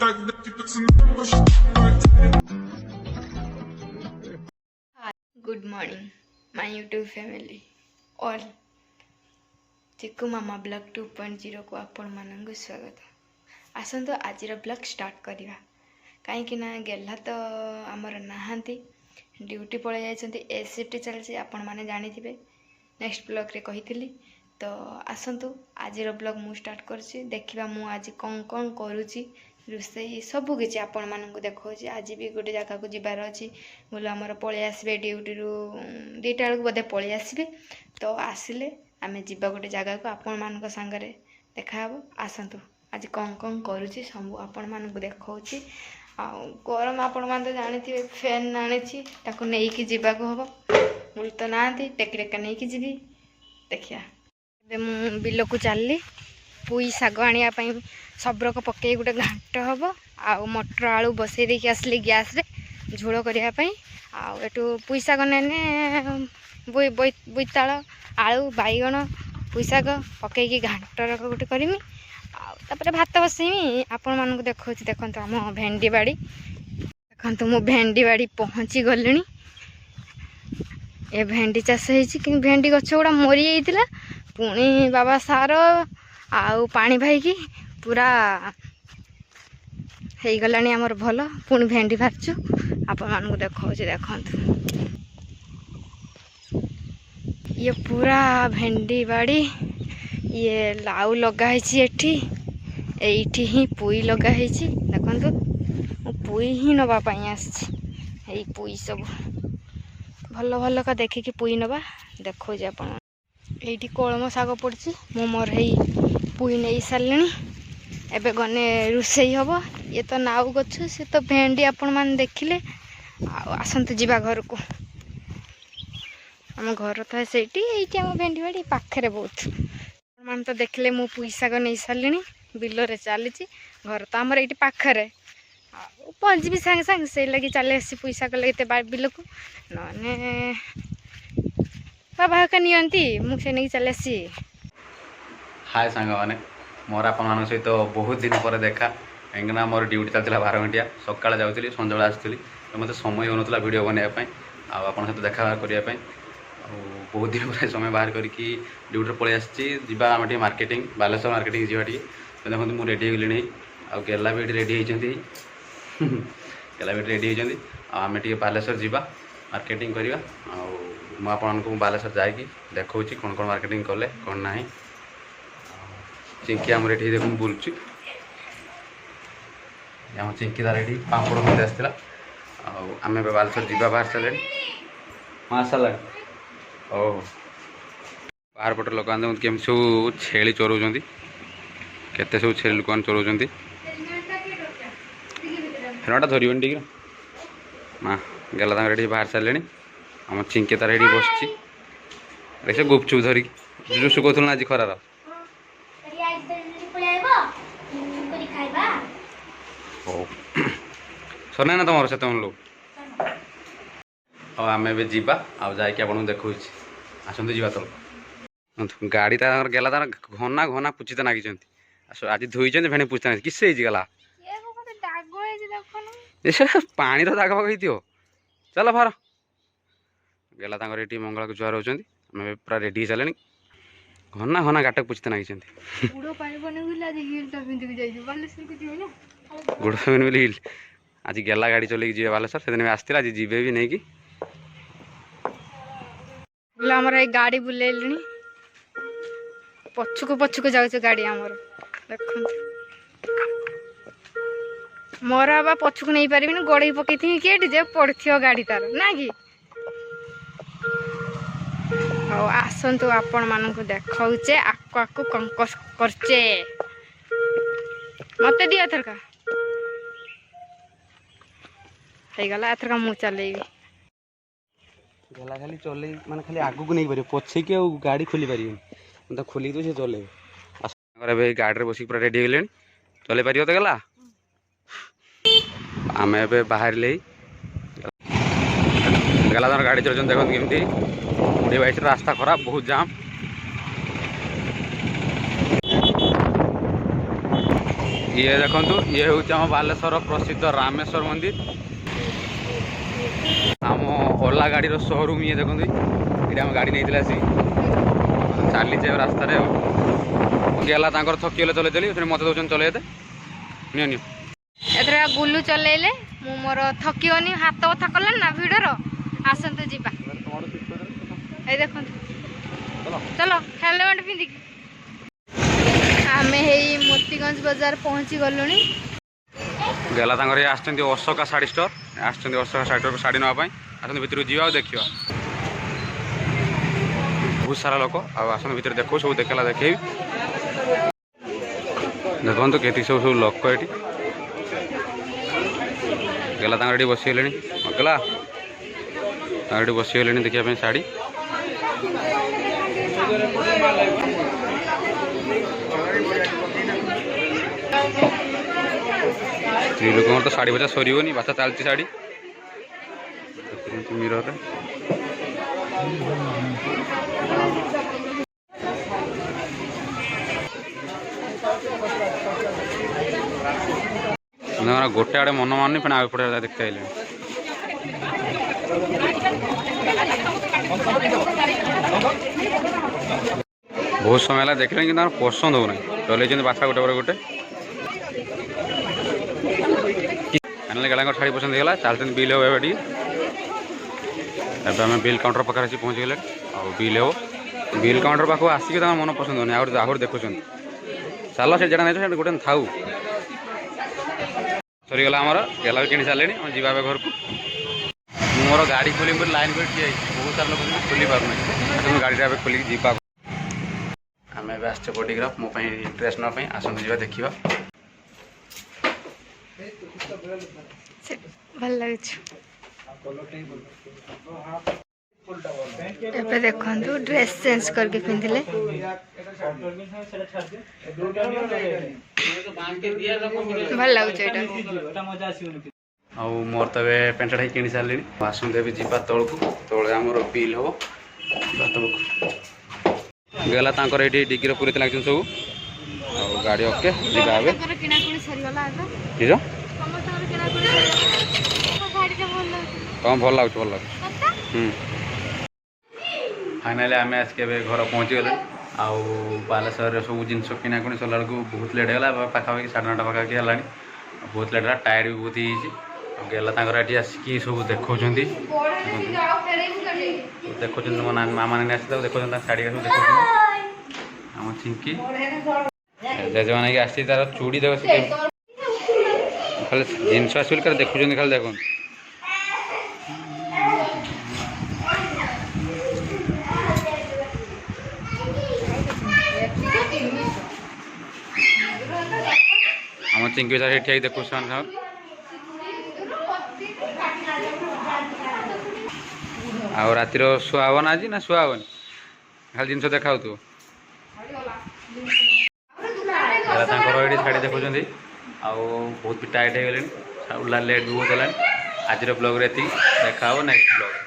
Good morning, my YouTube family. All Chiku मामा blog 2.0 को आपण मानंगु स्वागत। आसंतो आजिर ब्लॉग स्टार्ट करिवा कहीं ना गेला तो आमर नहांती ड्यूटी पळे जाइछंती ए शिफ्ट चलछि आपण माने जानिथिबे नेक्स्ट ब्लॉग रे कहिथिली तो आसंतु आजिर ब्लॉग मु स्टार्ट करछि देखिबा मु आज कोन कोन करूछि रोसई सब किछि आपण मानंगु देखौछि। आज भी गोटे जगह को जिबार अछि बोलो हमर पळे आसीबे ड्यूटी रु 2टा बेलू बदे पळे आसीबे तो आसिले आमे जिबा गोटे जगह को आपण मानक संगरे देखाबो। आसंतु आज कोन कोन करूछि सब आपण मानक देखौछि। आ गरम आपण मान तो जानिथिबे फैन आनिछि ताको नेई कि जिबा को हबो मुल तो नांती टेकरेका नेई कि जिबी देखिया बे मु बिलो को चलली पुई साग आनिया पई सबरक पकई गोटे घांट हम आ मटर आलू बसई देखी आसली गैस रे झोल करने आठू पुई साग नेने बोईताल आलू बैगण पुई साग पकईकी घांट गोटे करमी आपर भात बसईमी आपण मानक देखा देखो आम भेंडी बाड़ी देखो मु भेंडी बाड़ी पहुँची गली ए भेंडी चाष हो भेंडी गछ गुड़ा मरी जाइला पुणी बाबा सार आउ पानी भाई पूरा हो गलानी आमर भल पुणी भेंडी बाहरचु आपण मानक देखा देखु ये पूरा भेंडी बाड़ी ये लाउ लगाई एठी ही पुई लगाई देखु पुई ही नवापाई आसी पुई सब भल भल का देखिकी पुई नवा देखो आप ये कलम शाग पड़ी मु मोर पुई नहीं सारे एबे गने रोसई हम ये तो नाउ गछ से तो भेंडी आपण मान देखिले आसंतु जीवा घर को आम घर तो से आम भेंडी बाड़ी पाखे बहुत मान तो देखले मु पुई शाग नहीं सारे बिल रे चली घर तो आमर ये पाखे पहुँची भी सांगे सांगे से लगी चले आसी पुई शाग लगे बिल को न बाबा का नियंती मुझे नहीं चले आसी। हाय सांग मैंने मोर आपण सहित बहुत दिन पर देखा कहीं मोर ड्यूटी चलता 12 घंटिया सकाଳେ जाऊँगी संजा आसुली तो मतलब समय हो नाला वीडियो बनवाई आप सहित देखा करने बहुत दिन पर समय बाहर करके ड्यूटी पलि आसमें मार्केटिंग बालेश्वर मार्केटिंग जावा देखो मुझे रेडी होगली आ गेला भी रेडी होती गेला भी रेडी होती आम बालेश्वर जावा मार्केटिंग करवा आपको बालेश्वर जाकि देखा कौन कौन मार्केटिंग कले कौन ना चिंकी आम ये देख बुलूँ आम चिंकी तार ये पापड़ मत आसाला आम बालेश्वर जावा बाहर सारे हाँ सारा ओ बाहर पट लोक केमी सब छेली चोराउं केते सब छेली लोक चोराउं हेलमेटा धरबन टी माँ गला ये बाहर सारे आम चिंकी तार ये बस गुपचुप धरिक जो शुकौल आज खरार सरना ना तुम से तुम लोग आम ए जावा आपको देखा आसतु जा तो गाड़ी तार गला तार घना घना पुचित नागिंट आज धोई भेणे पुछता किस गला पानी दाग फाग हो चल बाहर गला ये मंगला को जुआर होती पूरा रेडी चले घना घना गाटक पुछते नागिंट गुड़ बोली हिल आज गेला गाड़ी चल जी बालेश्वर से आसला आज जीवे भी नहीं कि आमर ये गाड़ी बुले पछक जाऊँ गाड़ी आमर देख मोर बा पछक नहीं पारि गोड़े पकई थी किए जे पड़ गाड़ी तार ना कि आसतु आपण मानक देखाऊचे आको आको कंकस करचे मत दिया एथरका गला एथरका मु चलेबी गला खाली चल माने खाली आगू को नहीं पारे पछे के गाड़ी खोली पारि तो खोली तो चले गाड़ी में बसिक पूरा रेडी होले चले पार तो गला आम ए बाहर गला गाड़ी चल देखो केमती मुड़ी बाइट रास्ता खराब बहुत जाम ये देखो ये हूँ आम बालेश्वर प्रसिद्ध रामेश्वर मंदिर आम ओला गाड़ी शोरूम ये देखो ये आम गाड़ी नहीं सी चली रास्त गला थकी चलैदेली मत दौन चलैदे नि एथरा गुल्लू चलेले मु मोर थकिवनी हाथ बथा कलान ना भिडर आसंतु जीवा ए देखो चलो हेलमेट पिंधि आमे हे मोतीगंज बाजार पहुंची गलुनी गला अशोका साड़ी स्टोर अशोका साड़ी स्टोर साड़ी नापी आसते भितर जा देखा बहुत सारा लोक आसते भितर देखो सब देखला देखे देखो के सब लोक ये गला ये बसीगले गला ये बसीगले देखा शाड़ी स्त्री लोक तो शाड़ी बचा सर बाचा चलती शाड़ी मिरर गोटे आड़े मन मानी पे आगे देखते आइले बहुत समय है देखले कि पसंद होना चल बाछा गोटे पर गोटे फाइनाल गला शाड़ी पसंद होगा चलते बिल हो आम बिल काउंटर पाखे आसी पहुँच गले बिल हो बिल काउंटर पाखक आसिक मन पसंद होनी आहुरी देखुं चल से जगह नहीं गोटे था सरीगला आमर गला भी कि सारे जा घर को मोर गाड़ी खोल लाइन कर ठिया बहुत सारा लोग खोली पार गाड़ी खोलिक जा आम ए आसचे बॉडीग्राफ मो ड्रेस नापी आसत जा देखा भल लगे एबे देखो ड्रेस चेंज करके पिंधले भल लगे मोर तो पेंट शार्ट कि सारे आसते जा तौक तौले आमर बिल हम गला ये डिग्री पूरी लगे सब गाड़ी ओके जा कम भल लगे भल लगे फाइनाली आम आसिक घर पहुँची गले आउ बालेश्वर सब जिनस किणाकुणी सरला बेलू बहुत लेट होगा पाखापाखि 9:30 पाखापाखि है बहुत लेट है टायर भी बहुत ही गला ये आसिक सब देखा देखुं मो मामा नानी आसी देखुं शाड़ी सब देखुं आम चिंकी जेजेमान की आसी तार चूड़ी देख खाली जिनस आस देखुं खाली देख आम चिंकी सार ठिया देखुं आ रातिर शुआ ना आज ना शुआ खाली जिनस देखा ये शाड़ी देखुं बहुत भी टाइट हो गले लेट भी बहुत है आज ब्लॉग देखा नेक्स्ट ब्लॉग।